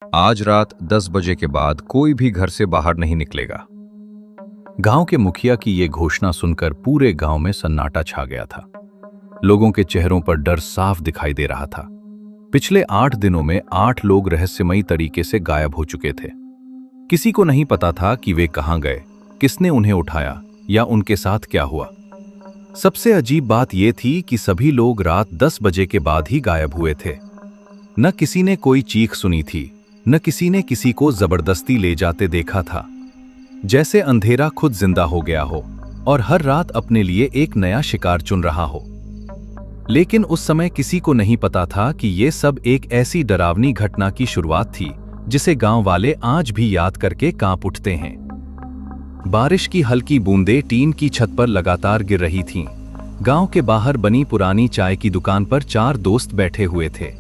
आज रात 10 बजे के बाद कोई भी घर से बाहर नहीं निकलेगा। गांव के मुखिया की ये घोषणा सुनकर पूरे गांव में सन्नाटा छा गया था। लोगों के चेहरों पर डर साफ दिखाई दे रहा था। पिछले 8 दिनों में 8 लोग रहस्यमयी तरीके से गायब हो चुके थे। किसी को नहीं पता था कि वे कहां गए, किसने उन्हें उठाया या उनके साथ क्या हुआ। सबसे अजीब बात यह थी कि सभी लोग रात 10 बजे के बाद ही गायब हुए थे। न किसी ने कोई चीख सुनी थी, न किसी ने किसी को जबरदस्ती ले जाते देखा था। जैसे अंधेरा खुद जिंदा हो गया हो और हर रात अपने लिए एक नया शिकार चुन रहा हो। लेकिन उस समय किसी को नहीं पता था कि यह सब एक ऐसी डरावनी घटना की शुरुआत थी जिसे गांव वाले आज भी याद करके कांप उठते हैं। बारिश की हल्की बूंदें टीन की छत पर लगातार गिर रही थीं। गांव के बाहर बनी पुरानी चाय की दुकान पर 4 दोस्त बैठे हुए थे।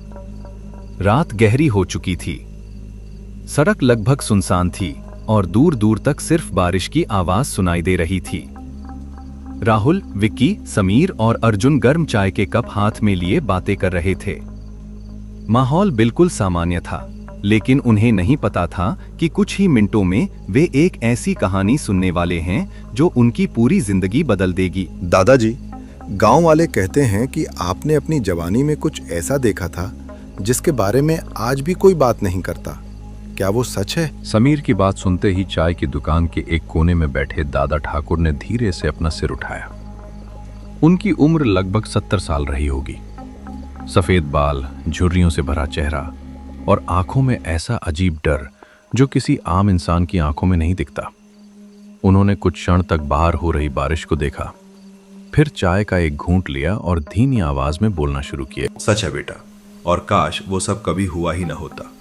रात गहरी हो चुकी थी। सड़क लगभग सुनसान थी और दूर दूर तक सिर्फ बारिश की आवाज सुनाई दे रही थी। राहुल, विक्की, समीर और अर्जुन गर्म चाय के कप हाथ में लिए बातें कर रहे थे। माहौल बिल्कुल सामान्य था, लेकिन उन्हें नहीं पता था कि कुछ ही मिनटों में वे एक ऐसी कहानी सुनने वाले हैं जो उनकी पूरी जिंदगी बदल देगी। दादाजी, गांव वाले कहते हैं कि आपने अपनी जवानी में कुछ ऐसा देखा था जिसके बारे में आज भी कोई बात नहीं करता। क्या वो सच है? समीर की बात सुनते ही चाय की दुकान के एक कोने में बैठे दादा ठाकुर ने धीरे से अपना सिर उठाया। उनकी उम्र लगभग 70 साल रही होगी। सफेद बाल, झुर्रियों से भरा चेहरा और आंखों में ऐसा अजीब डर जो किसी आम इंसान की आंखों में नहीं दिखता। उन्होंने कुछ क्षण तक बाहर हो रही बारिश को देखा, फिर चाय का एक घूंट लिया और धीमी आवाज में बोलना शुरू किया। सच है बेटा, और काश वो सब कभी हुआ ही न होता।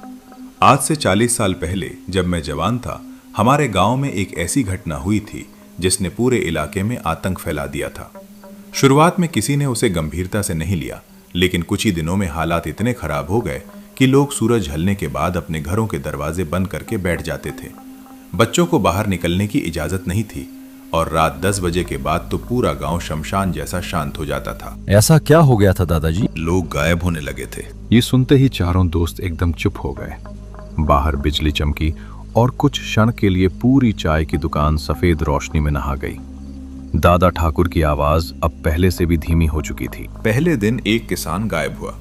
आज से 40 साल पहले जब मैं जवान था, हमारे गांव में एक ऐसी घटना हुई थी जिसने पूरे इलाके में आतंक फैला दिया था। शुरुआत में किसी ने उसे गंभीरता से नहीं लिया, लेकिन कुछ ही दिनों में हालात इतने खराब हो गए कि लोग सूरज ढलने के बाद अपने घरों के दरवाजे बंद करके बैठ जाते थे। बच्चों को बाहर निकलने की इजाजत नहीं थी और रात 10 बजे के बाद तो पूरा गांव शमशान जैसा शांत हो जाता था। ऐसा क्या हो गया था दादाजी? लोग गायब होने लगे थे। ये सुनते ही चारों दोस्त एकदम चुप हो गए। बाहर बिजली चमकी और कुछ क्षण के लिए पूरी चाय की दुकान सफेद रोशनी में नहा गई। दादा ठाकुर की आवाज अब पहले से भी धीमी हो चुकी थी। पहले दिन एक किसान गायब हुआ।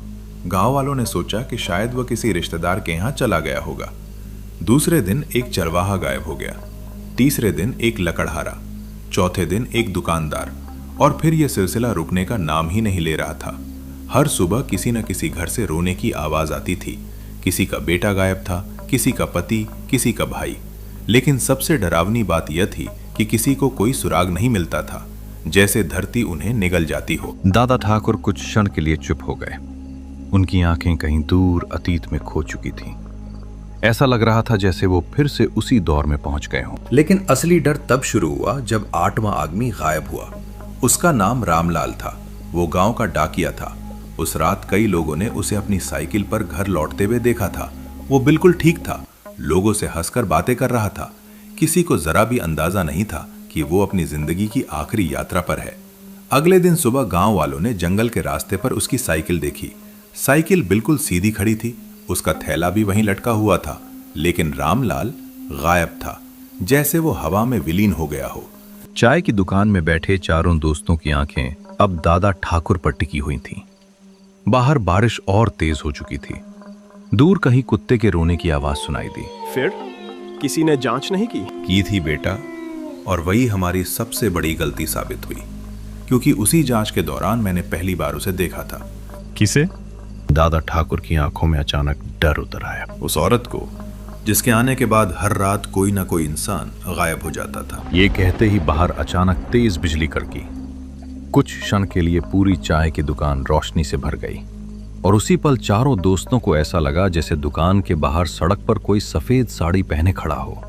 गांव वालों ने सोचा कि शायद वह किसी रिश्तेदार के यहाँ चला गया होगा। दूसरे दिन एक चरवाहा गायब हो गया। तीसरे दिन एक लकड़हारा। चौथे दिन एक दुकानदार। और फिर यह सिलसिला रुकने का नाम ही नहीं ले रहा था। हर सुबह किसी न किसी घर से रोने की आवाज आती थी। किसी का बेटा गायब था, किसी का पति, किसी का भाई। लेकिन सबसे डरावनी बात यह थी कि किसी को कोई सुराग नहीं मिलता था, जैसे धरती उन्हें निगल जाती हो। दादा ठाकुर कुछ क्षण के लिए चुप हो गए। उनकी आंखें कहीं दूर अतीत में खो चुकी थीं। ऐसा लग रहा था जैसे वो फिर से उसी दौर में पहुंच गए हों। लेकिन असली डर तब शुरू हुआ जब 8वां आदमी गायब हुआ। उसका नाम रामलाल था। वो गांव का डाकिया था। उस रात कई लोगों ने उसे अपनी साइकिल पर घर लौटते हुए देखा था। वो बिल्कुल ठीक था, लोगों से हंसकर बातें कर रहा था। किसी को जरा भी अंदाजा नहीं था कि वो अपनी जिंदगी की आखिरी यात्रा पर है। अगले दिन सुबह गांव वालों ने जंगल के रास्ते पर उसकी साइकिल देखी। साइकिल बिल्कुल सीधी खड़ी थी, उसका थैला भी वहीं लटका हुआ था, लेकिन रामलाल गायब था, जैसे वो हवा में विलीन हो गया हो। चाय की दुकान में बैठे चारों दोस्तों की आंखें अब दादा ठाकुर पर टिकी हुई थीं। बाहर बारिश और तेज हो चुकी थी। दूर कहीं कुत्ते के रोने की आवाज सुनाई दी। फिर किसी ने जांच नहीं की थी बेटा, और वही हमारी सबसे बड़ी गलती साबित हुई, क्योंकि उसी जांच के दौरान मैंने पहली बार उसे देखा था। किसे? दादा ठाकुर की आंखों में अचानक डर उतर आया। उस औरत को, जिसके आने के बाद हर रात कोई ना कोई इंसान गायब हो जाता था। ये कहते ही बाहर अचानक तेज बिजली कड़की। कुछ क्षण के लिए पूरी चाय की दुकान रोशनी से भर गई और उसी पल चारों दोस्तों को ऐसा लगा जैसे दुकान के बाहर सड़क पर कोई सफेद साड़ी पहने खड़ा हो।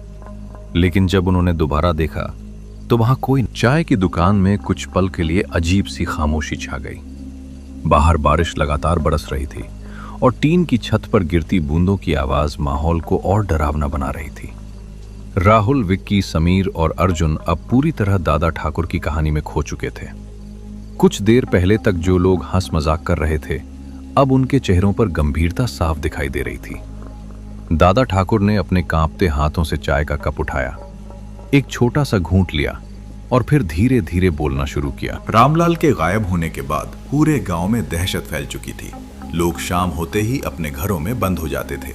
लेकिन जब उन्होंने दोबारा देखा तो वहां कोई। चाय की दुकान में कुछ पल के लिए अजीब सी खामोशी छा गई। बाहर बारिश लगातार बरस रही थी और टीन की छत पर गिरती बूंदों की आवाज माहौल को और डरावना बना रही थी। राहुल, विक्की, समीर और अर्जुन अब पूरी तरह दादा ठाकुर की कहानी में खो चुके थे। कुछ देर पहले तक जो लोग हंस मजाक कर रहे थे, अब उनके चेहरों पर गंभीरता साफ दिखाई दे रही थी। दादा ठाकुर ने अपने कांपते हाथों से चाय का कप उठाया, एक छोटा सा घूंट लिया और फिर धीरे धीरे बोलना शुरू किया। रामलाल के गायब होने के बाद पूरे गांव में दहशत फैल चुकी थी। लोग शाम होते ही अपने घरों में बंद हो जाते थे।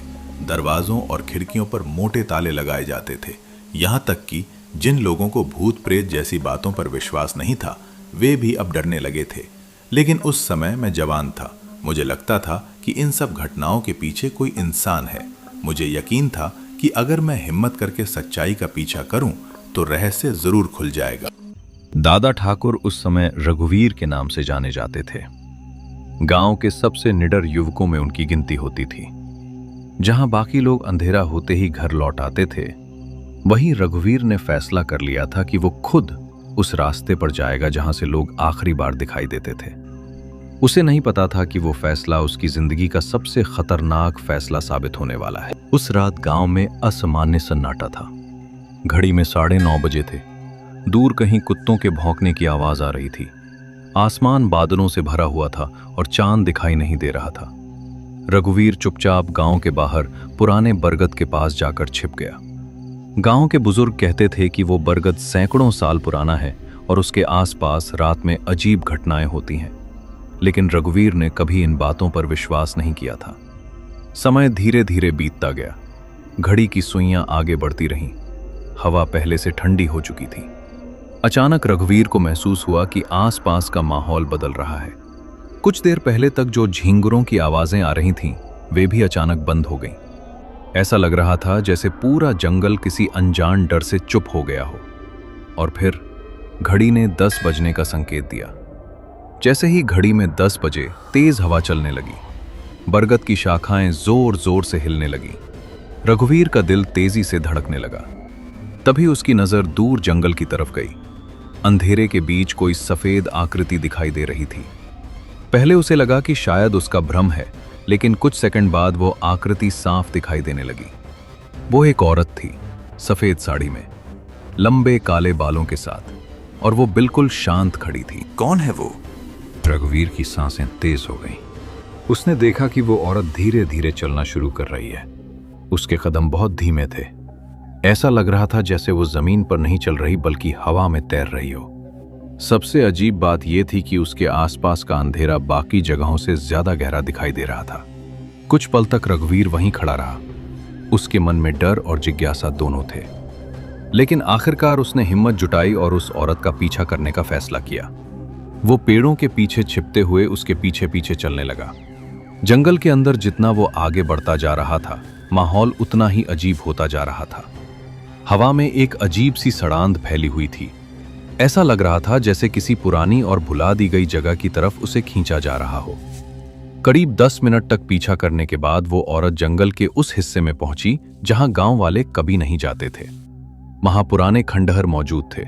दरवाजों और खिड़कियों पर मोटे ताले लगाए जाते थे। यहाँ तक कि जिन लोगों को भूत प्रेत जैसी बातों पर विश्वास नहीं था, वे भी अब डरने लगे थे। लेकिन उस समय मैं जवान था। मुझे लगता था कि इन सब घटनाओं के पीछे कोई इंसान है। मुझे यकीन था कि अगर मैं हिम्मत करके सच्चाई का पीछा करूं तो रहस्य जरूर खुल जाएगा। दादा ठाकुर उस समय रघुवीर के नाम से जाने जाते थे। गांव के सबसे निडर युवकों में उनकी गिनती होती थी। जहां बाकी लोग अंधेरा होते ही घर लौट आते थे, वहीं रघुवीर ने फैसला कर लिया था कि वो खुद उस रास्ते पर जाएगा जहां से लोग आखिरी बार दिखाई देते थे। उसे नहीं पता था कि वो फैसला उसकी जिंदगी का सबसे खतरनाक फैसला साबित होने वाला है। उस रात गांव में असामान्य सन्नाटा था। घड़ी में 9:30 बजे थे। दूर कहीं कुत्तों के भौंकने की आवाज आ रही थी। आसमान बादलों से भरा हुआ था और चांद दिखाई नहीं दे रहा था। रघुवीर चुपचाप गांव के बाहर पुराने बरगद के पास जाकर छिप गया। गांव के बुजुर्ग कहते थे कि वो बरगद सैकड़ों साल पुराना है और उसके आसपास रात में अजीब घटनाएं होती हैं। लेकिन रघुवीर ने कभी इन बातों पर विश्वास नहीं किया था। समय धीरे धीरे बीतता गया। घड़ी की सुइयां आगे बढ़ती रहीं। हवा पहले से ठंडी हो चुकी थी। अचानक रघुवीर को महसूस हुआ कि आसपास का माहौल बदल रहा है। कुछ देर पहले तक जो झींगुरों की आवाजें आ रही थीं, वे भी अचानक बंद हो गईं। ऐसा लग रहा था जैसे पूरा जंगल किसी अनजान डर से चुप हो गया हो। और फिर घड़ी ने 10 बजने का संकेत दिया। जैसे ही घड़ी में 10 बजे तेज हवा चलने लगी। बरगद की शाखाएं जोर जोर से हिलने लगी। रघुवीर का दिल तेजी से धड़कने लगा। तभी उसकी नजर दूर जंगल की तरफ गई। अंधेरे के बीच कोई सफेद आकृति दिखाई दे रही थी। पहले उसे लगा कि शायद उसका भ्रम है, लेकिन कुछ सेकंड बाद वो आकृति साफ दिखाई देने लगी। वो एक औरत थी, सफेद साड़ी में, लंबे काले बालों के साथ, और वो बिल्कुल शांत खड़ी थी। कौन है वो? रघुवीर की सांसें तेज हो गईं। उसने देखा कि वो औरत धीरे धीरे चलना शुरू कर रही है। उसके कदम बहुत धीमे थे। ऐसा लग रहा था जैसे वो जमीन पर नहीं चल रही बल्कि हवा में तैर रही हो। सबसे अजीब बात यह थी कि उसके आसपास का अंधेरा बाकी जगहों से ज्यादा गहरा दिखाई दे रहा था। कुछ पल तक रघुवीर वहीं खड़ा रहा। उसके मन में डर और जिज्ञासा दोनों थे। लेकिन आखिरकार उसने हिम्मत जुटाई और उस औरत का पीछा करने का फैसला किया। वो पेड़ों के पीछे छिपते हुए उसके पीछे पीछे चलने लगा। जंगल के अंदर जितना वो आगे बढ़ता जा रहा था, माहौल उतना ही अजीब होता जा रहा था। हवा में एक अजीब सी सड़ांध फैली हुई थी। ऐसा लग रहा था जैसे किसी पुरानी और भुला दी गई जगह की तरफ उसे खींचा जा रहा हो। करीब 10 मिनट तक पीछा करने के बाद वो औरत जंगल के उस हिस्से में पहुंची जहां गांव वाले कभी नहीं जाते थे। वहां पुराने खंडहर मौजूद थे,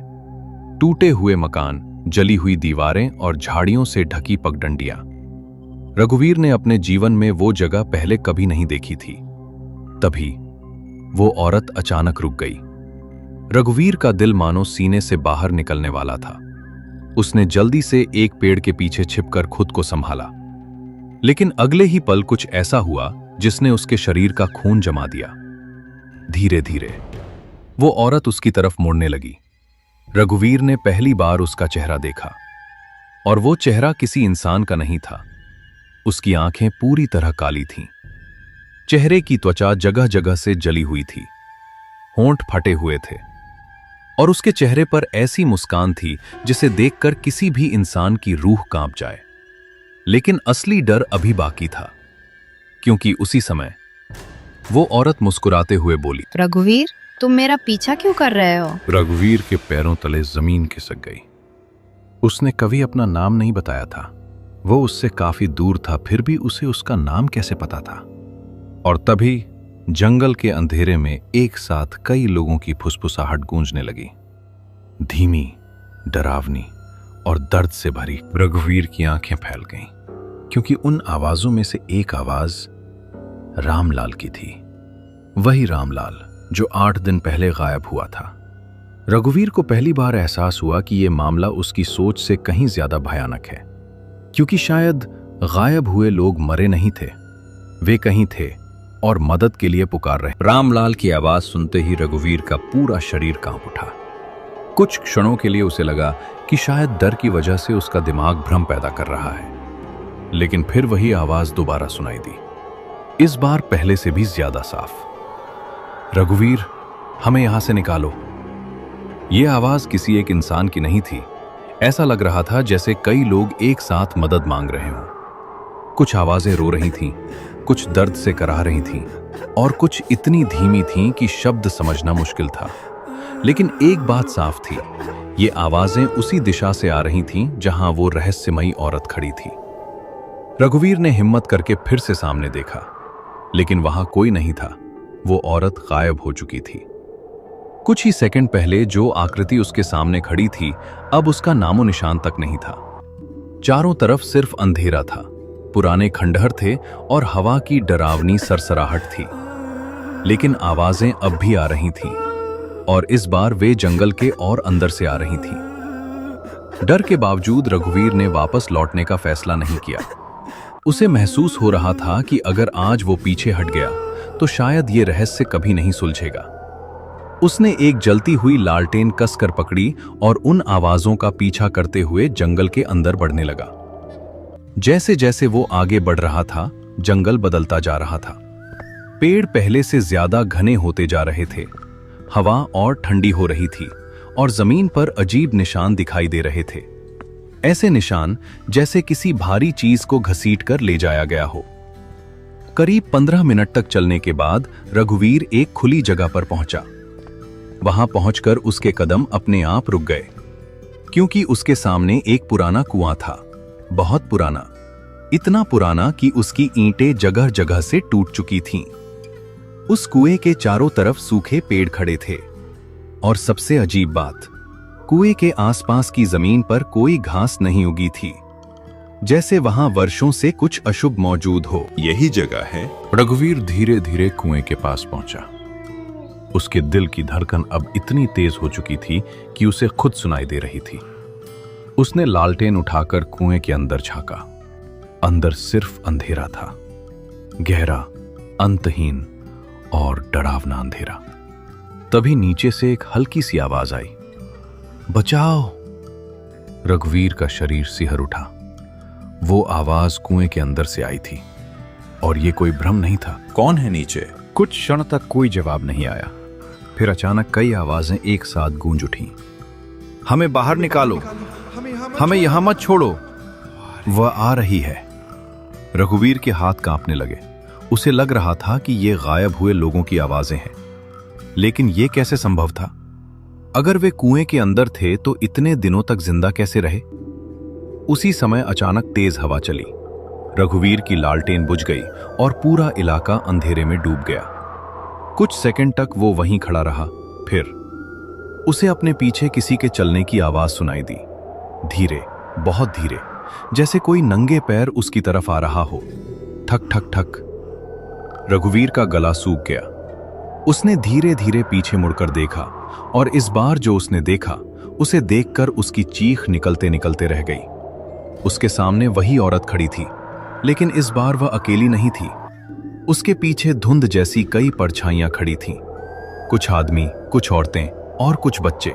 टूटे हुए मकान, जली हुई दीवारें और झाड़ियों से ढकी पगडंडियां। रघुवीर ने अपने जीवन में वो जगह पहले कभी नहीं देखी थी। तभी वो औरत अचानक रुक गई। रघुवीर का दिल मानो सीने से बाहर निकलने वाला था। उसने जल्दी से एक पेड़ के पीछे छिपकर खुद को संभाला। लेकिन अगले ही पल कुछ ऐसा हुआ जिसने उसके शरीर का खून जमा दिया। धीरे धीरे वो औरत उसकी तरफ मुड़ने लगी। रघुवीर ने पहली बार उसका चेहरा देखा, और वो चेहरा किसी इंसान का नहीं था। उसकी आंखें पूरी तरह काली थीं। चेहरे की त्वचा जगह जगह से जली हुई थी, होंठ फटे हुए थे, और उसके चेहरे पर ऐसी मुस्कान थी जिसे देखकर किसी भी इंसान की रूह कांप जाए। लेकिन असली डर अभी बाकी था, क्योंकि उसी समय वो औरत मुस्कुराते हुए बोली, रघुवीर, तुम मेरा पीछा क्यों कर रहे हो? रघुवीर के पैरों तले जमीन खिसक गई। उसने कभी अपना नाम नहीं बताया था। वो उससे काफी दूर था, फिर भी उसे उसका नाम कैसे पता था? और तभी जंगल के अंधेरे में एक साथ कई लोगों की फुसफुसाहट गूंजने लगी, धीमी, डरावनी और दर्द से भरी। रघुवीर की आंखें फैल गईं, क्योंकि उन आवाजों में से एक आवाज रामलाल की थी। वही रामलाल जो 8 दिन पहले गायब हुआ था। रघुवीर को पहली बार एहसास हुआ कि यह मामला उसकी सोच से कहीं ज्यादा भयानक है, क्योंकि शायद गायब हुए लोग मरे नहीं थे, वे कहीं थे और मदद के लिए पुकार रहे। रामलाल की आवाज सुनते ही रघुवीर का पूरा शरीर कांप उठा। कुछ क्षणों के लिए उसे लगा कि शायद डर की वजह से उसका दिमाग भ्रम पैदा कर रहा है, लेकिन फिर वही आवाज दोबारा सुनाई दी, इस बार पहले से भी ज्यादा साफ। रघुवीर, हमें यहां से निकालो। यह आवाज किसी एक इंसान की नहीं थी। ऐसा लग रहा था जैसे कई लोग एक साथ मदद मांग रहे हों। कुछ आवाजें रो रही थीं, कुछ दर्द से कराह रही थीं, और कुछ इतनी धीमी थीं कि शब्द समझना मुश्किल था। लेकिन एक बात साफ थी, ये आवाजें उसी दिशा से आ रही थीं जहां वो रहस्यमयी औरत खड़ी थी। रघुवीर ने हिम्मत करके फिर से सामने देखा, लेकिन वहां कोई नहीं था। वो औरत गायब हो चुकी थी। कुछ ही सेकंड पहले जो आकृति उसके सामने खड़ी थी, अब उसका नामो निशान तक नहीं था। चारों तरफ सिर्फ अंधेरा था, पुराने खंडहर थे और हवा की डरावनी सरसराहट थी। लेकिन आवाजें अब भी आ रही थीं, और इस बार वे जंगल के और अंदर से आ रही थीं। डर के बावजूद रघुवीर ने वापस लौटने का फैसला नहीं किया। उसे महसूस हो रहा था कि अगर आज वो पीछे हट गया तो शायद ये रहस्य कभी नहीं सुलझेगा। उसने एक जलती हुई लालटेन कसकर पकड़ी और उन आवाजों का पीछा करते हुए जंगल के अंदर बढ़ने लगा। जैसे जैसे वो आगे बढ़ रहा था, जंगल बदलता जा रहा था। पेड़ पहले से ज्यादा घने होते जा रहे थे, हवा और ठंडी हो रही थी, और जमीन पर अजीब निशान दिखाई दे रहे थे। ऐसे निशान जैसे किसी भारी चीज को घसीट कर ले जाया गया हो। करीब 15 मिनट तक चलने के बाद रघुवीर एक खुली जगह पर पहुंचा। वहां पहुंचकर उसके कदम अपने आप रुक गए, क्योंकि उसके सामने एक पुराना कुआं था, बहुत पुराना, इतना पुराना कि उसकी ईंटें जगह जगह से टूट चुकी थीं। उस कुएं के चारों तरफ सूखे पेड़ खड़े थे, और सबसे अजीब बात, कुएं के आसपास की जमीन पर कोई घास नहीं उगी थी, जैसे वहां वर्षों से कुछ अशुभ मौजूद हो। यही जगह है। रघुवीर धीरे धीरे कुएं के पास पहुंचा। उसके दिल की धड़कन अब इतनी तेज हो चुकी थी कि उसे खुद सुनाई दे रही थी। उसने लालटेन उठाकर कुएं के अंदर झांका। अंदर सिर्फ अंधेरा था, गहरा, अंतहीन और डरावना अंधेरा। तभी नीचे से एक हल्की सी आवाज आई, बचाओ। रघुवीर का शरीर सिहर उठा। वो आवाज कुएं के अंदर से आई थी, और ये कोई भ्रम नहीं था। कौन है नीचे? कुछ क्षण तक कोई जवाब नहीं आया। फिर अचानक कई आवाजें एक साथ गूंज उठीं। हमें बाहर निकालो, हमें यहां मत छोड़ो, वह आ रही है। रघुवीर के हाथ कांपने लगे। उसे लग रहा था कि ये गायब हुए लोगों की आवाजें हैं, लेकिन ये कैसे संभव था? अगर वे कुएं के अंदर थे तो इतने दिनों तक जिंदा कैसे रहे? उसी समय अचानक तेज हवा चली। रघुवीर की लालटेन बुझ गई और पूरा इलाका अंधेरे में डूब गया। कुछ सेकंड तक वो वहीं खड़ा रहा। फिर उसे अपने पीछे किसी के चलने की आवाज सुनाई दी, धीरे, बहुत धीरे, जैसे कोई नंगे पैर उसकी तरफ आ रहा हो। ठक ठक ठक। रघुवीर का गला सूख गया। उसने धीरे धीरे पीछे मुड़कर देखा, और इस बार जो उसने देखा, उसे देखकर उसकी चीख निकलते निकलते रह गई। उसके सामने वही औरत खड़ी थी, लेकिन इस बार वह अकेली नहीं थी। उसके पीछे धुंध जैसी कई परछाइयां खड़ी थीं, कुछ आदमी, कुछ औरतें और कुछ बच्चे।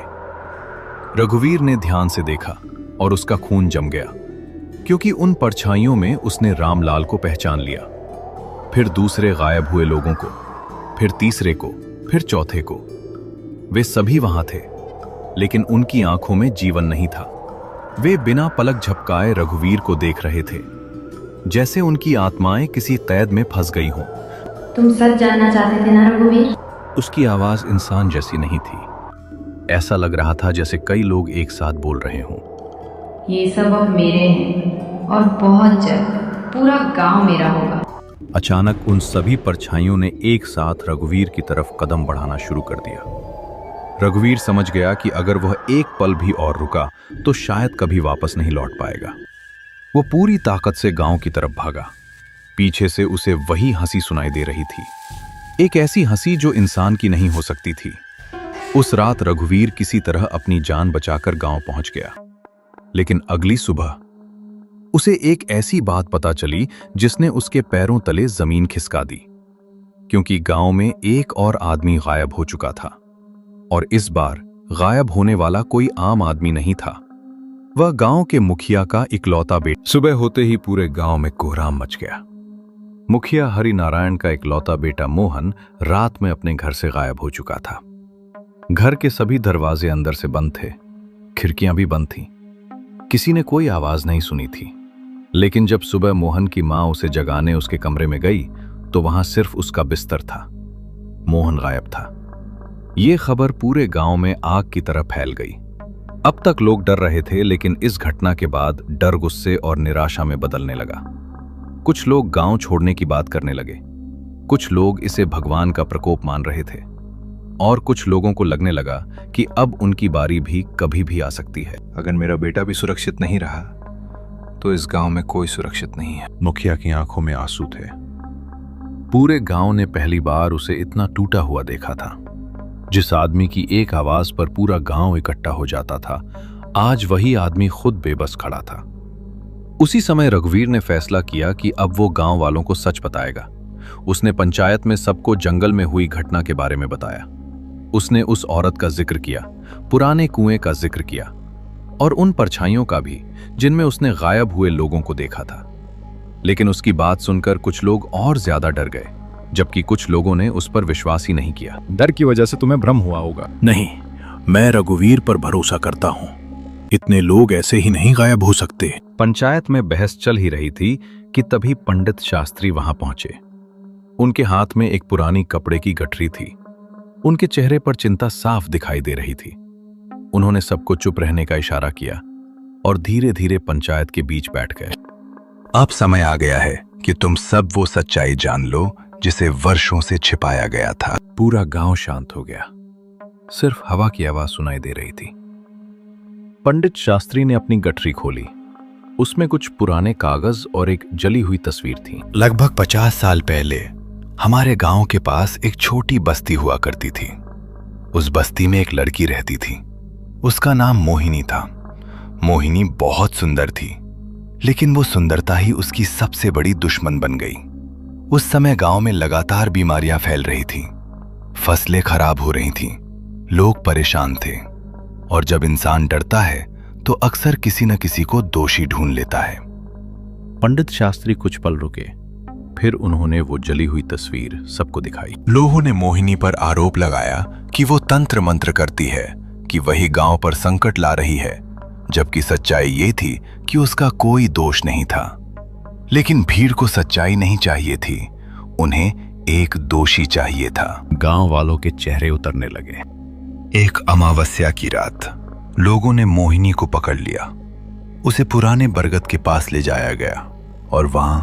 रघुवीर ने ध्यान से देखा और उसका खून जम गया, क्योंकि उन परछाइयों में उसने रामलाल को पहचान लिया। फिर दूसरे गायब हुए लोगों को, फिर तीसरे को, फिर चौथे को। वे सभी वहां थे, लेकिन उनकी आंखों में जीवन नहीं था। वे बिना पलक झपकाए रघुवीर को देख रहे थे, जैसे उनकी आत्माएं किसी कैद में फंस गई हों। तुम सच जानना चाहते थे ना रघुवीर? उसकी आवाज इंसान जैसी नहीं थी। ऐसा लग रहा था जैसे कई लोग एक साथ बोल रहे हों। ये सब अब मेरे हैं, और बहुत जल्द पूरा गांव मेरा होगा। अचानक उन सभी परछाइयों ने एक साथ रघुवीर की तरफ कदम बढ़ाना शुरू कर दिया। रघुवीर समझ गया कि अगर वह एक पल भी और रुका तो शायद कभी वापस नहीं लौट पाएगा। वो पूरी ताकत से गांव की तरफ भागा। पीछे से उसे वही हंसी सुनाई दे रही थी, एक ऐसी हंसी जो इंसान की नहीं हो सकती थी। उस रात रघुवीर किसी तरह अपनी जान बचाकर गांव पहुंच गया, लेकिन अगली सुबह उसे एक ऐसी बात पता चली जिसने उसके पैरों तले जमीन खिसका दी। क्योंकि गांव में एक और आदमी गायब हो चुका था। और इस बार गायब होने वाला कोई आम आदमी नहीं था, वह गांव के मुखिया का इकलौता बेटा। सुबह होते ही पूरे गांव में कोहराम मच गया। मुखिया हरिनारायण का इकलौता बेटा मोहन रात में अपने घर से गायब हो चुका था। घर के सभी दरवाजे अंदर से बंद थे, खिड़कियां भी बंद थीं। किसी ने कोई आवाज नहीं सुनी थी। लेकिन जब सुबह मोहन की मां उसे जगाने उसके कमरे में गई तो वहां सिर्फ उसका बिस्तर था। मोहन गायब था। यह खबर पूरे गांव में आग की तरह फैल गई। अब तक लोग डर रहे थे, लेकिन इस घटना के बाद डर गुस्से और निराशा में बदलने लगा। कुछ लोग गांव छोड़ने की बात करने लगे, कुछ लोग इसे भगवान का प्रकोप मान रहे थे, और कुछ लोगों को लगने लगा कि अब उनकी बारी भी कभी भी आ सकती है। अगर मेरा बेटा भी सुरक्षित नहीं रहा तो इस गांव में कोई सुरक्षित नहीं है। मुखिया की आंखों में आंसू थे। पूरे गांव ने पहली बार उसे इतना टूटा हुआ देखा था। जिस आदमी की एक आवाज पर पूरा गांव इकट्ठा हो जाता था, आज वही आदमी खुद बेबस खड़ा था। उसी समय रघुवीर ने फैसला किया कि अब वो गांव वालों को सच बताएगा। उसने पंचायत में सबको जंगल में हुई घटना के बारे में बताया। उसने उस औरत का जिक्र किया, पुराने कुएं का जिक्र किया, और उन परछाइयों का भी जिनमें उसने गायब हुए लोगों को देखा था। लेकिन उसकी बात सुनकर कुछ लोग और ज्यादा डर गए, जबकि कुछ लोगों ने उस पर विश्वास ही नहीं किया। डर की वजह से तुम्हें भ्रम हुआ होगा। नहीं, मैं रघुवीर पर भरोसा करता हूं। इतने लोग ऐसे ही नहीं गायब हो सकते। पंचायत में बहस चल ही रही थी कि तभी पंडित शास्त्री वहां पहुंचे। उनके हाथ में एक पुरानी कपड़े की गठरी थी। उनके चेहरे पर चिंता साफ दिखाई दे रही थी। उन्होंने सबको चुप रहने का इशारा किया और धीरे धीरे पंचायत के बीच बैठ गए। अब समय आ गया है कि तुम सब वो सच्चाई जान लो जिसे वर्षों से छिपाया गया था। पूरा गांव शांत हो गया, सिर्फ हवा की आवाज सुनाई दे रही थी। पंडित शास्त्री ने अपनी गठरी खोली। उसमें कुछ पुराने कागज और एक जली हुई तस्वीर थी। लगभग 50 साल पहले हमारे गांव के पास एक छोटी बस्ती हुआ करती थी। उस बस्ती में एक लड़की रहती थी। उसका नाम मोहिनी था। मोहिनी बहुत सुंदर थी, लेकिन वो सुंदरता ही उसकी सबसे बड़ी दुश्मन बन गई। उस समय गांव में लगातार बीमारियां फैल रही थीं, फसलें खराब हो रही थीं, लोग परेशान थे, और जब इंसान डरता है तो अक्सर किसी न किसी को दोषी ढूंढ लेता है। पंडित शास्त्री कुछ पल रुके, फिर उन्होंने वो जली हुई तस्वीर सबको दिखाई। लोगों ने मोहिनी पर आरोप लगाया कि वो तंत्र मंत्र करती है, कि वही गांव पर संकट ला रही है, जबकि सच्चाई ये थी कि उसका कोई दोष नहीं था। लेकिन भीड़ को सच्चाई नहीं चाहिए थी, उन्हें एक दोषी चाहिए था। गांव वालों के चेहरे उतरने लगे। एक अमावस्या की रात लोगों ने मोहिनी को पकड़ लिया। उसे पुराने बरगद के पास ले जाया गया और वहां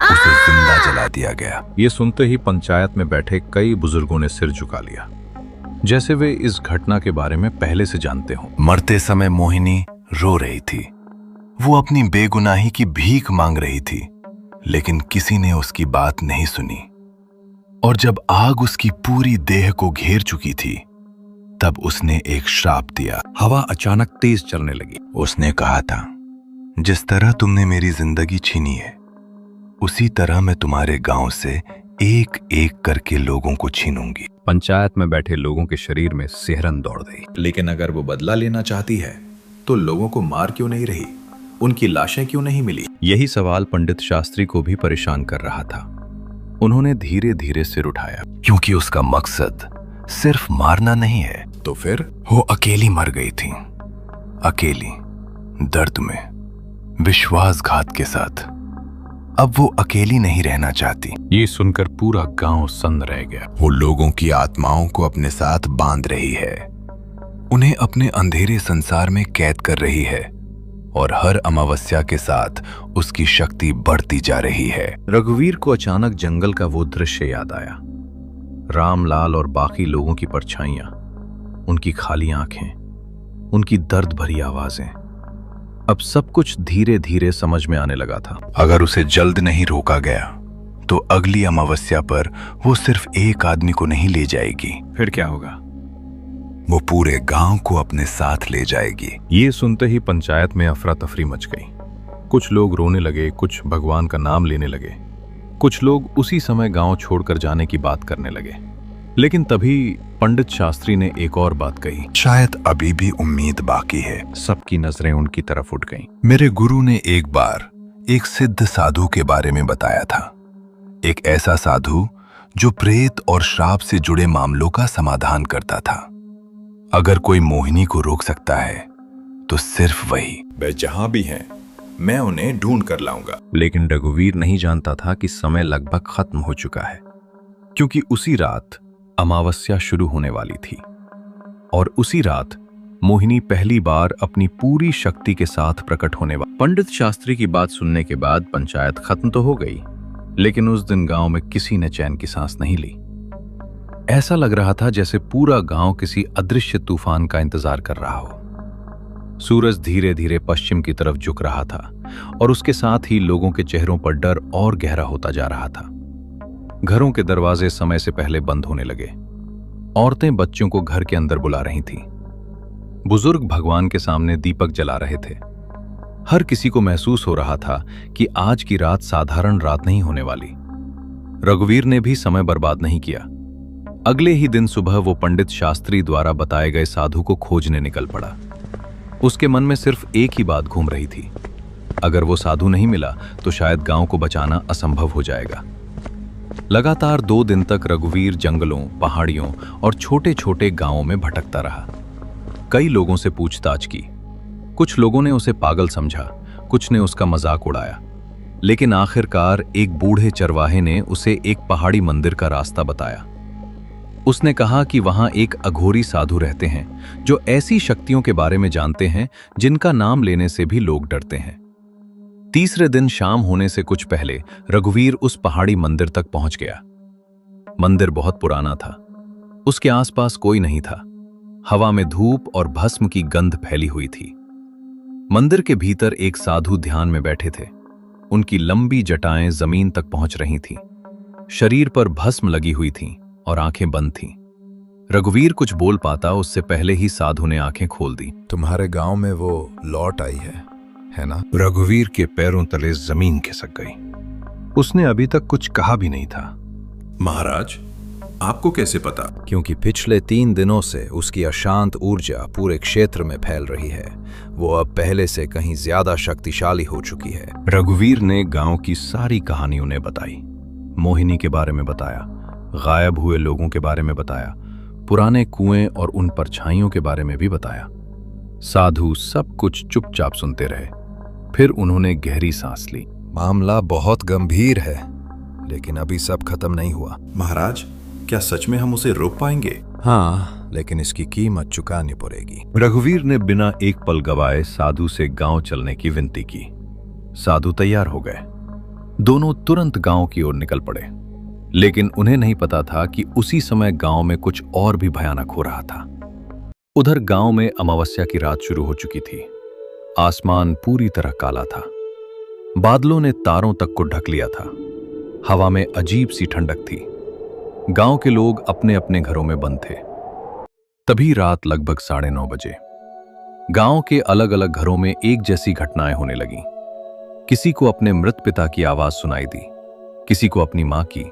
उसे जिंदा जला दिया गया। ये सुनते ही पंचायत में बैठे कई बुजुर्गों ने सिर झुका लिया, जैसे वे इस घटना के बारे में पहले से जानते हों। मरते समय मोहिनी रो रही थी। वो अपनी बेगुनाही की भीख मांग रही थी, लेकिन किसी ने उसकी बात नहीं सुनी। और जब आग उसकी पूरी देह को घेर चुकी थी, तब उसने एक श्राप दिया। हवा अचानक तेज चलने लगी। उसने कहा था, जिस तरह तुमने मेरी जिंदगी छीनी है, उसी तरह मैं तुम्हारे गांव से एक एक करके लोगों को छीनूंगी। पंचायत में बैठे लोगों के शरीर में सिहरन दौड़ गई। लेकिन अगर वो बदला लेना चाहती है तो लोगों को मार क्यों नहीं रही? उनकी लाशें क्यों नहीं मिली? यही सवाल पंडित शास्त्री को भी परेशान कर रहा था। उन्होंने धीरे धीरे सिर उठाया। क्योंकि उसका मकसद सिर्फ मारना नहीं है। तो फिर वो अकेली मर गई थी, अकेली, दर्द में, विश्वासघात के साथ। अब वो अकेली नहीं रहना चाहती। ये सुनकर पूरा गांव सन्न रह गया। वो लोगों की आत्माओं को अपने साथ बांध रही है, उन्हें अपने अंधेरे संसार में कैद कर रही है, और हर अमावस्या के साथ उसकी शक्ति बढ़ती जा रही है। रघुवीर को अचानक जंगल का वो दृश्य याद आया। रामलाल और बाकी लोगों की परछाइयां, उनकी खाली आंखें, उनकी दर्द भरी आवाजें। अब सब कुछ धीरे धीरे समझ में आने लगा था। अगर उसे जल्द नहीं रोका गया तो अगली अमावस्या पर वो सिर्फ एक आदमी को नहीं ले जाएगी। फिर क्या होगा? वो पूरे गांव को अपने साथ ले जाएगी। ये सुनते ही पंचायत में अफरा तफरी मच गई। कुछ लोग रोने लगे, कुछ भगवान का नाम लेने लगे, कुछ लोग उसी समय गांव छोड़कर जाने की बात करने लगे, लेकिन तभी पंडित शास्त्री ने एक और बात कही। शायद अभी भी उम्मीद बाकी है। सबकी नजरें उनकी तरफ उठ गईं। मेरे गुरु ने एक बार एक सिद्ध साधु के बारे में बताया था। एक ऐसा साधु जो प्रेत और श्राप से जुड़े मामलों का समाधान करता था। अगर कोई मोहिनी को रोक सकता है तो सिर्फ वही। वे जहां भी हैं, मैं उन्हें ढूंढ कर लाऊंगा। लेकिन रघुवीर नहीं जानता था कि समय लगभग खत्म हो चुका है, क्योंकि उसी रात अमावस्या शुरू होने वाली थी और उसी रात मोहिनी पहली बार अपनी पूरी शक्ति के साथ प्रकट होने वाली। पंडित शास्त्री की बात सुनने के बाद पंचायत खत्म तो हो गई, लेकिन उस दिन गांव में किसी ने चैन की सांस नहीं ली। ऐसा लग रहा था जैसे पूरा गांव किसी अदृश्य तूफान का इंतजार कर रहा हो। सूरज धीरे धीरे पश्चिम की तरफ झुक रहा था और उसके साथ ही लोगों के चेहरों पर डर और गहरा होता जा रहा था। घरों के दरवाजे समय से पहले बंद होने लगे। औरतें बच्चों को घर के अंदर बुला रही थीं। बुजुर्ग भगवान के सामने दीपक जला रहे थे। हर किसी को महसूस हो रहा था कि आज की रात साधारण रात नहीं होने वाली। रघुवीर ने भी समय बर्बाद नहीं किया। अगले ही दिन सुबह वो पंडित शास्त्री द्वारा बताए गए साधु को खोजने निकल पड़ा। उसके मन में सिर्फ एक ही बात घूम रही थी, अगर वो साधु नहीं मिला तो शायद गांव को बचाना असंभव हो जाएगा। लगातार 2 दिन तक रघुवीर जंगलों, पहाड़ियों और छोटे छोटे गांवों में भटकता रहा। कई लोगों से पूछताछ की। कुछ लोगों ने उसे पागल समझा, कुछ ने उसका मजाक उड़ाया, लेकिन आखिरकार एक बूढ़े चरवाहे ने उसे एक पहाड़ी मंदिर का रास्ता बताया। उसने कहा कि वहां एक अघोरी साधु रहते हैं जो ऐसी शक्तियों के बारे में जानते हैं जिनका नाम लेने से भी लोग डरते हैं। तीसरे दिन शाम होने से कुछ पहले रघुवीर उस पहाड़ी मंदिर तक पहुंच गया। मंदिर बहुत पुराना था। उसके आसपास कोई नहीं था। हवा में धूप और भस्म की गंध फैली हुई थी। मंदिर के भीतर एक साधु ध्यान में बैठे थे। उनकी लंबी जटाएं जमीन तक पहुंच रही थीं। शरीर पर भस्म लगी हुई थीं और आंखें बंद थीं। रघुवीर कुछ बोल पाता उससे पहले ही साधु ने आंखें खोल दी। तुम्हारे गांव में वो लौट आई है ना? रघुवीर के पैरों तले जमीन खिसक गई। उसने अभी तक कुछ कहा भी नहीं था। महाराज, आपको कैसे पता? क्योंकि पिछले 3 दिनों से उसकी अशांत ऊर्जा पूरे क्षेत्र में फैल रही है। वो अब पहले से कहीं ज्यादा शक्तिशाली हो चुकी है। रघुवीर ने गांव की सारी कहानी उन्हें बताई। मोहिनी के बारे में बताया, गायब हुए लोगों के बारे में बताया, पुराने कुएं और उन परछाइयों के बारे में भी बताया। साधु सब कुछ चुपचाप सुनते रहे। फिर उन्होंने गहरी सांस ली। मामला बहुत गंभीर है, लेकिन अभी सब खत्म नहीं हुआ। महाराज, क्या सच में हम उसे रोक पाएंगे? हाँ, लेकिन इसकी कीमत चुकानी पड़ेगी। रघुवीर ने बिना एक पल गवाए साधु से गांव चलने की विनती की। साधु तैयार हो गए। दोनों तुरंत गांव की ओर निकल पड़े, लेकिन उन्हें नहीं पता था कि उसी समय गांव में कुछ और भी भयानक हो रहा था। उधर गांव में अमावस्या की रात शुरू हो चुकी थी। आसमान पूरी तरह काला था। बादलों ने तारों तक को ढक लिया था। हवा में अजीब सी ठंडक थी। गांव के लोग अपने अपने घरों में बंद थे। तभी रात लगभग 9:30 बजे गांव के अलग अलग घरों में एक जैसी घटनाएं होने लगीं। किसी को अपने मृत पिता की आवाज सुनाई दी, किसी को अपनी मां की,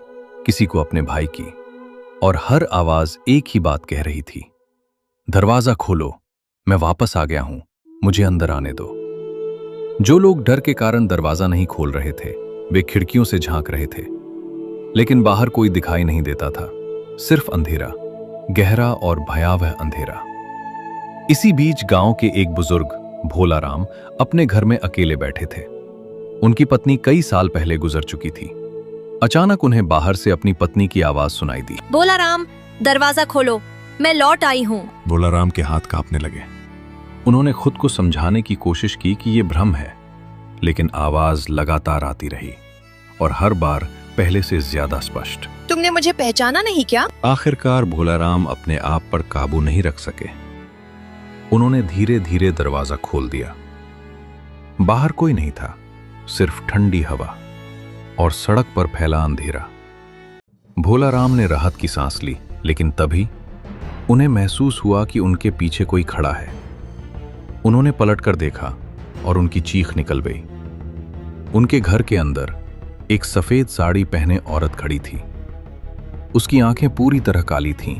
किसी को अपने भाई की, और हर आवाज एक ही बात कह रही थी, दरवाजा खोलो, मैं वापस आ गया हूं, मुझे अंदर आने दो। जो लोग डर के कारण दरवाजा नहीं खोल रहे थे, वे खिड़कियों से झांक रहे थे, लेकिन बाहर कोई दिखाई नहीं देता था, सिर्फ अंधेरा, गहरा और भयावह अंधेरा। इसी बीच गांव के एक बुजुर्ग भोलाराम अपने घर में अकेले बैठे थे। उनकी पत्नी कई साल पहले गुजर चुकी थी। अचानक उन्हें बाहर से अपनी पत्नी की आवाज सुनाई दी, भोलाराम, दरवाजा खोलो, मैं लौट आई हूँ। भोलाराम के हाथ कांपने लगे। उन्होंने खुद को समझाने की कोशिश की कि ये भ्रम है, लेकिन आवाज लगातार आती रही और हर बार पहले से ज्यादा स्पष्ट। तुमने मुझे पहचाना नहीं क्या? आखिरकार भोलाराम अपने आप पर काबू नहीं रख सके। उन्होंने धीरे धीरे दरवाजा खोल दिया। बाहर कोई नहीं था, सिर्फ ठंडी हवा और सड़क पर फैला अंधेरा। भोलाराम ने राहत की सांस ली, लेकिन तभी उन्हें महसूस हुआ कि उनके पीछे कोई खड़ा है। उन्होंने पलटकर देखा और उनकी चीख निकल गई। उनके घर के अंदर एक सफेद साड़ी पहने औरत खड़ी थी। उसकी आंखें पूरी तरह काली थीं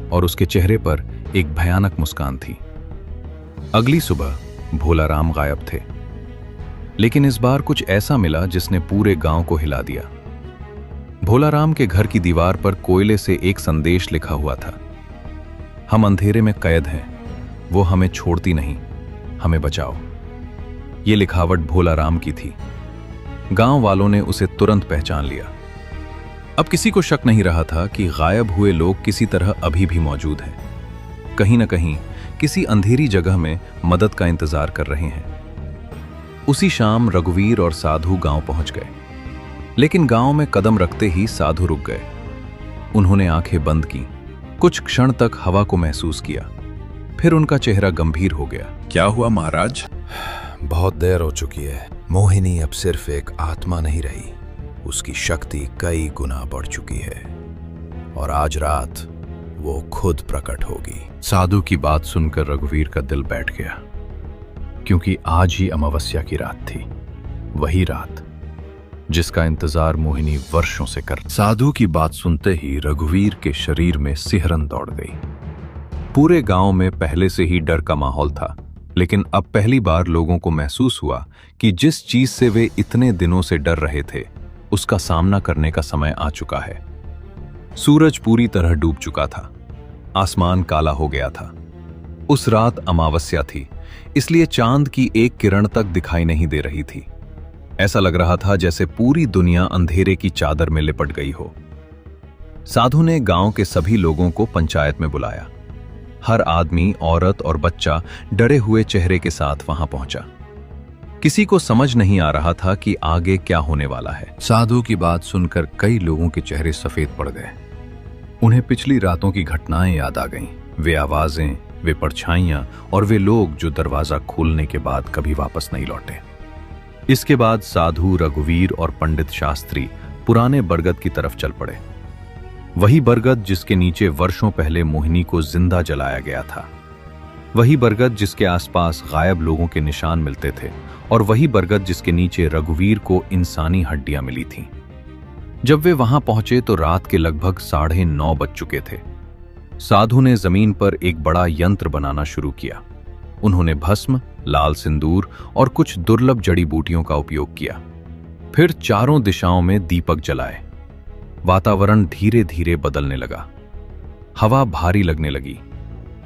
और उसके चेहरे पर एक भयानक मुस्कान थी। अगली सुबह भोलाराम गायब थे, लेकिन इस बार कुछ ऐसा मिला जिसने पूरे गांव को हिला दिया। भोलाराम के घर की दीवार पर कोयले से एक संदेश लिखा हुआ था, हम अंधेरे में कैद हैं, वो हमें छोड़ती नहीं, हमें बचाओ। ये लिखावट भोलाराम की थी। गांव वालों ने उसे तुरंत पहचान लिया। अब किसी को शक नहीं रहा था कि गायब हुए लोग किसी तरह अभी भी मौजूद हैं, कहीं न कहीं किसी अंधेरी जगह में मदद का इंतजार कर रहे हैं। उसी शाम रघुवीर और साधु गांव पहुंच गए, लेकिन गांव में कदम रखते ही साधु रुक गए। उन्होंने आंखें बंद की, कुछ क्षण तक हवा को महसूस किया, फिर उनका चेहरा गंभीर हो गया। क्या हुआ महाराज? बहुत देर हो चुकी है। मोहिनी अब सिर्फ एक आत्मा नहीं रही, उसकी शक्ति कई गुना बढ़ चुकी है और आज रात वो खुद प्रकट होगी। साधु की बात सुनकर रघुवीर का दिल बैठ गया, क्योंकि आज ही अमावस्या की रात थी, वही रात जिसका इंतजार मोहिनी वर्षों से कर। साधु की बात सुनते ही रघुवीर के शरीर में सिहरन दौड़ गई। पूरे गांव में पहले से ही डर का माहौल था, लेकिन अब पहली बार लोगों को महसूस हुआ कि जिस चीज से वे इतने दिनों से डर रहे थे, उसका सामना करने का समय आ चुका है। सूरज पूरी तरह डूब चुका था, आसमान काला हो गया था। उस रात अमावस्या थी, इसलिए चांद की एक किरण तक दिखाई नहीं दे रही थी। ऐसा लग रहा था जैसे पूरी दुनिया अंधेरे की चादर में लिपट गई हो। साधु ने गांव के सभी लोगों को पंचायत में बुलाया। हर आदमी, औरत और बच्चा डरे हुए चेहरे के साथ वहां पहुंचा। किसी को समझ नहीं आ रहा था कि आगे क्या होने वाला है। साधु की बात सुनकर कई लोगों के चेहरे सफेद पड़ गए। उन्हें पिछली रातों की घटनाएं याद आ गईं, वे आवाजें, वे परछाइयां और वे लोग जो दरवाजा खोलने के बाद कभी वापस नहीं लौटे। इसके बाद साधु, रघुवीर और पंडित शास्त्री पुराने बरगद की तरफ चल पड़े। वही बरगद जिसके नीचे वर्षों पहले मोहिनी को जिंदा जलाया गया था, वही बरगद जिसके आसपास गायब लोगों के निशान मिलते थे, और वही बरगद जिसके नीचे रघुवीर को इंसानी हड्डियां मिली थीं। जब वे वहां पहुंचे तो रात के लगभग 9:30 बज चुके थे। साधु ने जमीन पर एक बड़ा यंत्र बनाना शुरू किया। उन्होंने भस्म, लाल सिंदूर और कुछ दुर्लभ जड़ी बूटियों का उपयोग किया। फिर चारों दिशाओं में दीपक जलाए। वातावरण धीरे धीरे बदलने लगा। हवा भारी लगने लगी,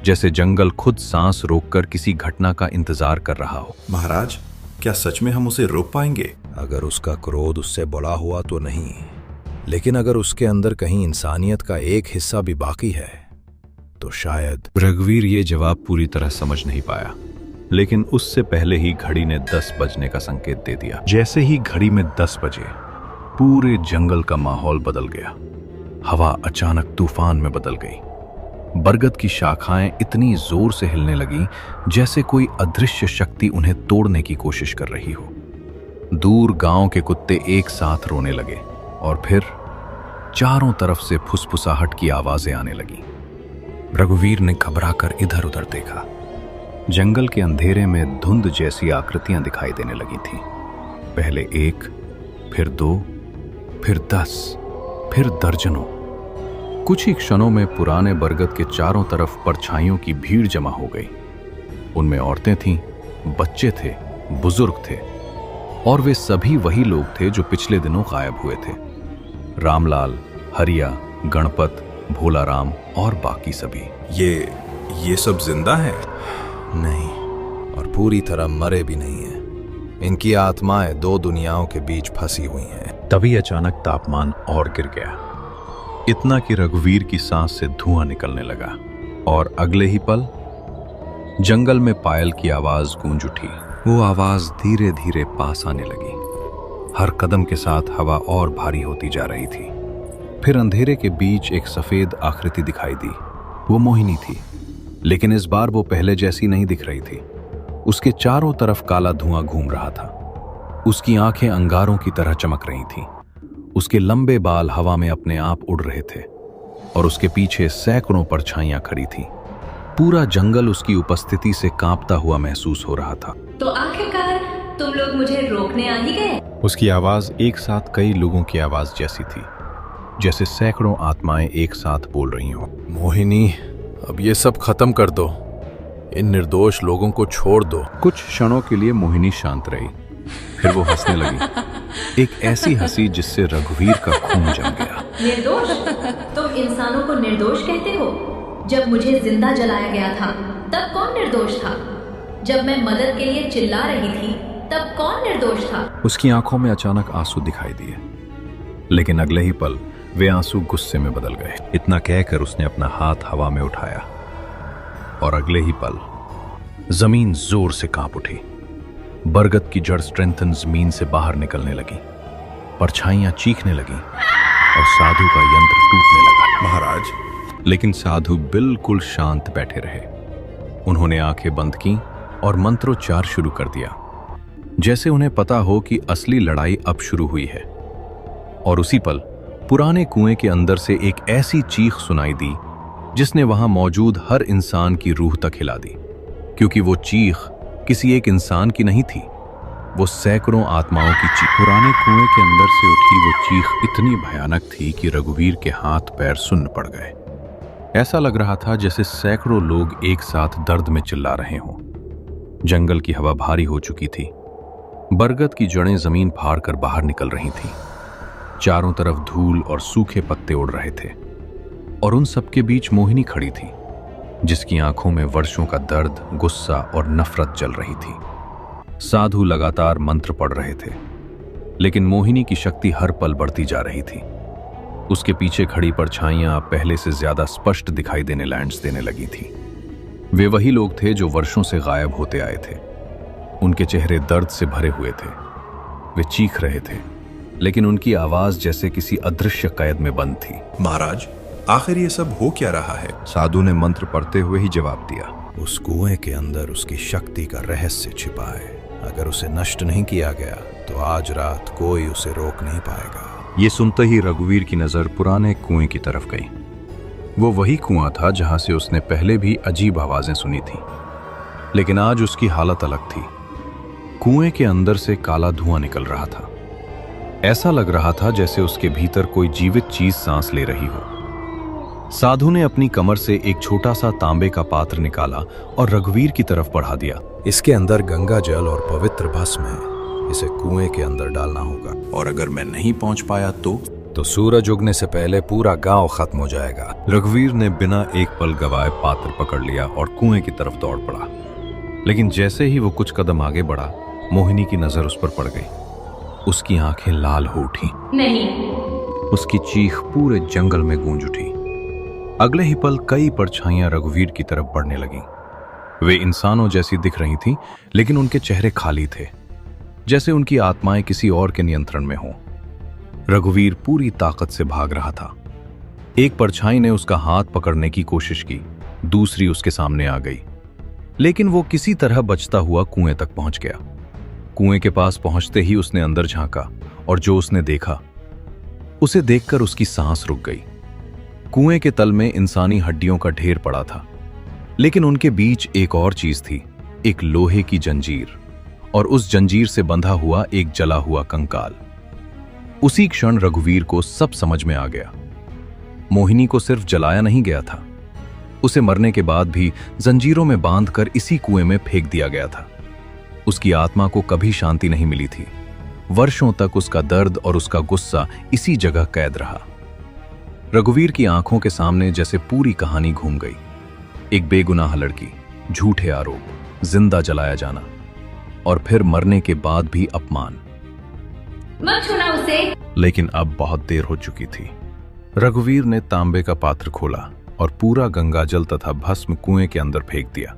जैसे जंगल खुद सांस रोककर किसी घटना का इंतजार कर रहा हो। महाराज, क्या सच में हम उसे रोक पाएंगे? अगर उसका क्रोध उससे बड़ा हुआ तो नहीं, लेकिन अगर उसके अंदर कहीं इंसानियत का एक हिस्सा भी बाकी है तो शायद। रघुवीर ये जवाब पूरी तरह समझ नहीं पाया, लेकिन उससे पहले ही घड़ी ने 10 बजने का संकेत दे दिया। जैसे ही घड़ी में 10 बजे पूरे जंगल का माहौल बदल गया। हवा अचानक तूफान में बदल गई। बरगद की शाखाएं इतनी जोर से हिलने लगी जैसे कोई अदृश्य शक्ति उन्हें तोड़ने की कोशिश कर रही हो। दूर गांव के कुत्ते एक साथ रोने लगे और फिर चारों तरफ से फुसफुसाहट की आवाजें आने लगी। रघुवीर ने घबराकर इधर उधर देखा। जंगल के अंधेरे में धुंध जैसी आकृतियां दिखाई देने लगी थीं। पहले 1, फिर 2, फिर 10, फिर दर्जनों। कुछ ही क्षणों में पुराने बरगद के चारों तरफ परछाइयों की भीड़ जमा हो गई। उनमें औरतें थीं, बच्चे थे, बुजुर्ग थे, और वे सभी वही लोग थे जो पिछले दिनों गायब हुए थे। रामलाल, हरिया, गणपत, भोलाराम और बाकी सभी। ये सब जिंदा है? नहीं, और पूरी तरह मरे भी नहीं हैं। इनकी आत्माएं 2 दुनियाओं के बीच फंसी हुई हैं। तभी अचानक तापमान और गिर गया, इतना कि रघुवीर की सांस से धुआं निकलने लगा, और अगले ही पल जंगल में पायल की आवाज गूंज उठी। वो आवाज धीरे धीरे पास आने लगी। हर कदम के साथ हवा और भारी होती जा रही थी। फिर अंधेरे के बीच एक सफेद आकृति दिखाई दी। वो मोहिनी थी, लेकिन इस बार वो पहले जैसी नहीं दिख रही थी। उसके चारों तरफ काला धुआं घूम रहा था। उसकी आंखें अंगारों की तरह चमक रही थीं। उसके लंबे बाल हवा में अपने आप उड़ रहे थे और उसके पीछे सैकड़ों परछाइयां खड़ी थीं। पूरा जंगल उसकी उपस्थिति से कांपता हुआ महसूस हो रहा था। तो आखिरकार तुम लोग मुझे रोकने आ ही गए। उसकी आवाज एक साथ कई लोगों की आवाज जैसी थी, जैसे सैकड़ों आत्माएं एक साथ बोल रही हों। मोहिनी, अब ये सब खत्म कर दो, इन निर्दोष लोगों को छोड़ दो। कुछ क्षणों के लिए मोहिनी शांत रही, फिर वो हंसने लगी, एक ऐसी हंसी जिससे रघुवीर का खून जम गया। निर्दोष? तुम इंसानों को निर्दोष कहते हो? जब मुझे जिंदा जलाया गया था तब कौन निर्दोष था? जब मैं मदद के लिए चिल्ला रही थी तब कौन निर्दोष था? उसकी आंखों में अचानक आंसू दिखाई दिए, लेकिन अगले ही पल वे आंसू गुस्से में बदल गए। इतना कहकर उसने अपना हाथ हवा में उठाया और अगले ही पल जमीन जोर से कांप उठी। बरगद की जड़ स्ट्रेंथन जमीन से बाहर निकलने लगी, परछाइयां चीखने लगी और साधु का यंत्र टूटने लगा। महाराज, लेकिन साधु बिल्कुल शांत बैठे रहे। उन्होंने आंखें बंद की और मंत्रोच्चार शुरू कर दिया, जैसे उन्हें पता हो कि असली लड़ाई अब शुरू हुई है। और उसी पल पुराने कुएं के अंदर से एक ऐसी चीख सुनाई दी जिसने वहां मौजूद हर इंसान की रूह तक हिला दी, क्योंकि वो चीख किसी एक इंसान की नहीं थी, वो सैकड़ों आत्माओं की चीख। पुराने कुएं के अंदर से उठी वो चीख इतनी भयानक थी कि रघुवीर के हाथ पैर सुन्न पड़ गए। ऐसा लग रहा था जैसे सैकड़ों लोग एक साथ दर्द में चिल्ला रहे हों। जंगल की हवा भारी हो चुकी थी, बरगद की जड़ें जमीन फाड़ कर बाहर निकल रही थीं। चारों तरफ धूल और सूखे पत्ते उड़ रहे थे, और उन सबके बीच मोहिनी खड़ी थी, जिसकी आंखों में वर्षों का दर्द, गुस्सा और नफरत जल रही थी। साधु लगातार मंत्र पढ़ रहे थे, लेकिन मोहिनी की शक्ति हर पल बढ़ती जा रही थी। उसके पीछे खड़ी परछाइयां पहले से ज्यादा स्पष्ट दिखाई देने लगी थी। वे वही लोग थे जो वर्षों से गायब होते आए थे। उनके चेहरे दर्द से भरे हुए थे, वे चीख रहे थे, लेकिन उनकी आवाज जैसे किसी अदृश्य कैद में बंद थी। महाराज, आखिर ये सब हो क्या रहा है? साधु ने मंत्र पढ़ते हुए ही जवाब दिया, उस कुएं के अंदर उसकी शक्ति का रहस्य छिपा है। अगर उसे नष्ट नहीं किया गया तो आज रात कोई उसे रोक नहीं पाएगा। ये सुनते ही रघुवीर की नजर पुराने कुएं की तरफ गई। वो वही कुआं था जहां से उसने पहले भी अजीब आवाजें सुनी थी, लेकिन आज उसकी हालत अलग थी। कुएं के अंदर से काला धुआं निकल रहा था। ऐसा लग रहा था जैसे उसके भीतर कोई जीवित चीज सांस ले रही हो। साधु ने अपनी कमर से एक छोटा सा तांबे का पात्र निकाला और रघुवीर की तरफ बढ़ा दिया। इसके अंदर गंगा जल और पवित्र भस्म है, इसे कुएं के अंदर डालना होगा। और अगर मैं नहीं पहुंच पाया तो सूरज उगने से पहले पूरा गांव खत्म हो जाएगा। रघुवीर ने बिना एक पल गवाए पात्र पकड़ लिया और कुएं की तरफ दौड़ पड़ा। लेकिन जैसे ही वो कुछ कदम आगे बढ़ा, मोहिनी की नजर उस पर पड़ गई। उसकी आंखें लाल हो उठी। नहीं। उसकी चीख पूरे जंगल में गूंज उठी। अगले ही पल कई परछाइयां रघुवीर की तरफ बढ़ने लगीं। वे इंसानों जैसी दिख रही थीं, लेकिन उनके चेहरे खाली थे, जैसे उनकी आत्माएं किसी और के नियंत्रण में हों। रघुवीर पूरी ताकत से भाग रहा था। एक परछाई ने उसका हाथ पकड़ने की कोशिश की, दूसरी उसके सामने आ गई, लेकिन वो किसी तरह बचता हुआ कुएं तक पहुंच गया। कुएं के पास पहुंचते ही उसने अंदर झांका, और जो उसने देखा, उसे देखकर उसकी सांस रुक गई। कुएं के तल में इंसानी हड्डियों का ढेर पड़ा था, लेकिन उनके बीच एक और चीज थी, एक लोहे की जंजीर, और उस जंजीर से बंधा हुआ एक जला हुआ कंकाल। उसी क्षण रघुवीर को सब समझ में आ गया। मोहिनी को सिर्फ जलाया नहीं गया था, उसे मरने के बाद भी जंजीरों में बांधकर इसी कुएं में फेंक दिया गया था। उसकी आत्मा को कभी शांति नहीं मिली थी। वर्षों तक उसका दर्द और उसका गुस्सा इसी जगह कैद रहा। रघुवीर की आंखों के सामने जैसे पूरी कहानी घूम गई। एक बेगुनाह लड़की, झूठे आरोप, जिंदा जलाया जाना, और फिर मरने के बाद भी अपमान। मत छूना उसे। लेकिन अब बहुत देर हो चुकी थी। रघुवीर ने तांबे का पात्र खोला और पूरा गंगाजल तथा भस्म कुएं के अंदर फेंक दिया।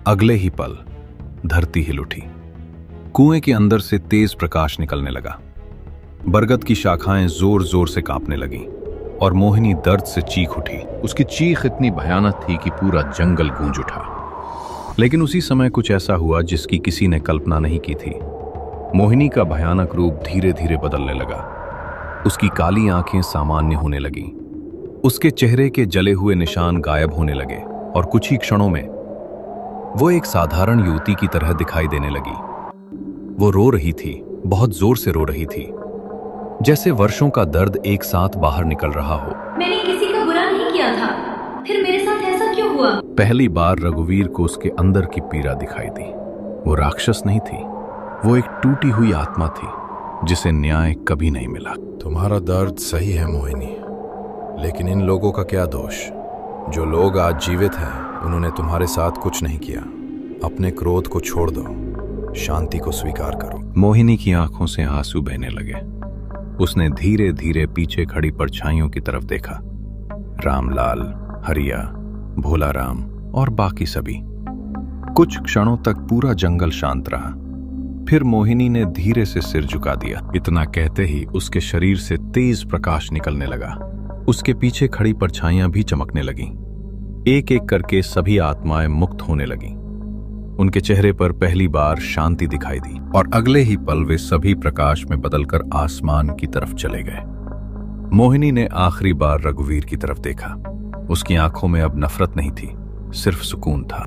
अगले ही पल धरती हिल उठी। कुएं के अंदर से तेज प्रकाश निकलने लगा। बरगद की शाखाएं जोर जोर से कांपने लगीं और मोहिनी दर्द से चीख उठी। उसकी चीख इतनी भयानक थी कि पूरा जंगल गूंज उठा। लेकिन उसी समय कुछ ऐसा हुआ जिसकी किसी ने कल्पना नहीं की थी। मोहिनी का भयानक रूप धीरे धीरे बदलने लगा। उसकी काली आंखें सामान्य होने लगीं। उसके चेहरे के जले हुए निशान गायब होने लगे और कुछ ही क्षणों में वो एक साधारण युवती की तरह दिखाई देने लगी। वो रो रही थी, बहुत जोर से रो रही थी, जैसे वर्षों का दर्द एक साथ बाहर निकल रहा हो। मैंने किसी का बुरा नहीं किया था, फिर मेरे साथ ऐसा क्यों हुआ? पहली बार रघुवीर को उसके अंदर की पीड़ा दिखाई दी। वो राक्षस नहीं थी, वो एक टूटी हुई आत्मा थी जिसे न्याय कभी नहीं मिला। तुम्हारा दर्द सही है मोहिनी, लेकिन इन लोगों का क्या दोष? जो लोग आज जीवित हैं उन्होंने तुम्हारे साथ कुछ नहीं किया। अपने क्रोध को छोड़ दो, शांति को स्वीकार करो। मोहिनी की आंखों से आंसू बहने लगे। उसने धीरे धीरे पीछे खड़ी परछाइयों की तरफ देखा। रामलाल, हरिया, भोला राम और बाकी सभी। कुछ क्षणों तक पूरा जंगल शांत रहा। फिर मोहिनी ने धीरे से सिर झुका दिया। इतना कहते ही उसके शरीर से तेज प्रकाश निकलने लगा। उसके पीछे खड़ी परछाइयां भी चमकने लगीं। एक एक करके सभी आत्माएं मुक्त होने लगीं। उनके चेहरे पर पहली बार शांति दिखाई दी और अगले ही पल वे सभी प्रकाश में बदलकर आसमान की तरफ चले गए। मोहिनी ने आखिरी बार रघुवीर की तरफ देखा। उसकी आंखों में अब नफरत नहीं थी, सिर्फ सुकून था।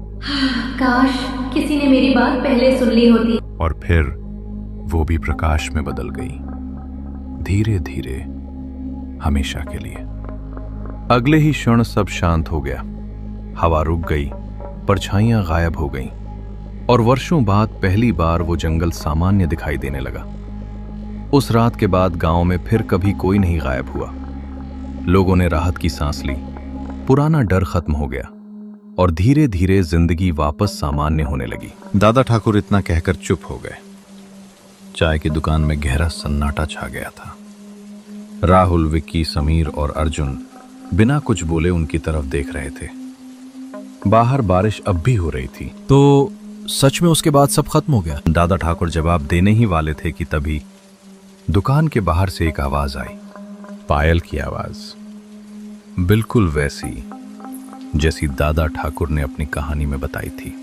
काश किसी ने मेरी बात पहले सुन ली होती। और फिर वो भी प्रकाश में बदल गई, धीरे धीरे, हमेशा के लिए। अगले ही क्षण सब शांत हो गया। हवा रुक गई, परछाइयां गायब हो गईं और वर्षों बाद पहली बार वो जंगल सामान्य दिखाई देने लगा। उस रात के बाद गांव में फिर कभी कोई नहीं गायब हुआ। लोगों ने राहत की सांस ली। पुराना डर खत्म हो गया और धीरे धीरे जिंदगी वापस सामान्य होने लगी। दादा ठाकुर इतना कहकर चुप हो गए। चाय की दुकान में गहरा सन्नाटा छा गया था। राहुल, विक्की, समीर और अर्जुन बिना कुछ बोले उनकी तरफ देख रहे थे। बाहर बारिश अब भी हो रही थी। तो सच में उसके बाद सब खत्म हो गया? दादा ठाकुर जवाब देने ही वाले थे कि तभी दुकान के बाहर से एक आवाज आई। पायल की आवाज, बिल्कुल वैसी जैसी दादा ठाकुर ने अपनी कहानी में बताई थी।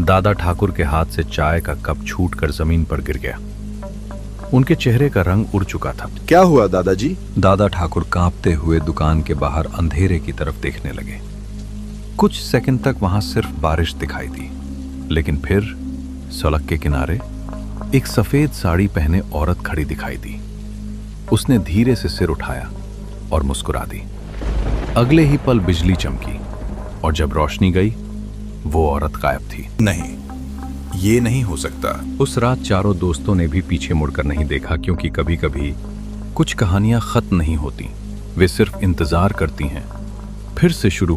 दादा ठाकुर के हाथ से चाय का कप छूटकर जमीन पर गिर गया। उनके चेहरे का रंग उड़ चुका था। क्या हुआ दादाजी? दादा ठाकुर कांपते हुए दुकान के बाहर अंधेरे की तरफ देखने लगे। कुछ सेकंड तक वहां सिर्फ बारिश दिखाई दी, लेकिन फिर सड़क के किनारे एक सफेद साड़ी पहने औरत खड़ी दिखाई दी। उसने धीरे से सिर उठाया और मुस्कुरा दी। अगले ही पल बिजली चमकी और जब रोशनी गई वो औरत गायब थी। नहीं, ये नहीं हो सकता। उस रात चारों दोस्तों ने भी पीछे मुड़कर नहीं देखा, क्योंकि कभी कभी कुछ कहानियां खत्म नहीं होती, वे सिर्फ इंतजार करती हैं फिर से शुरू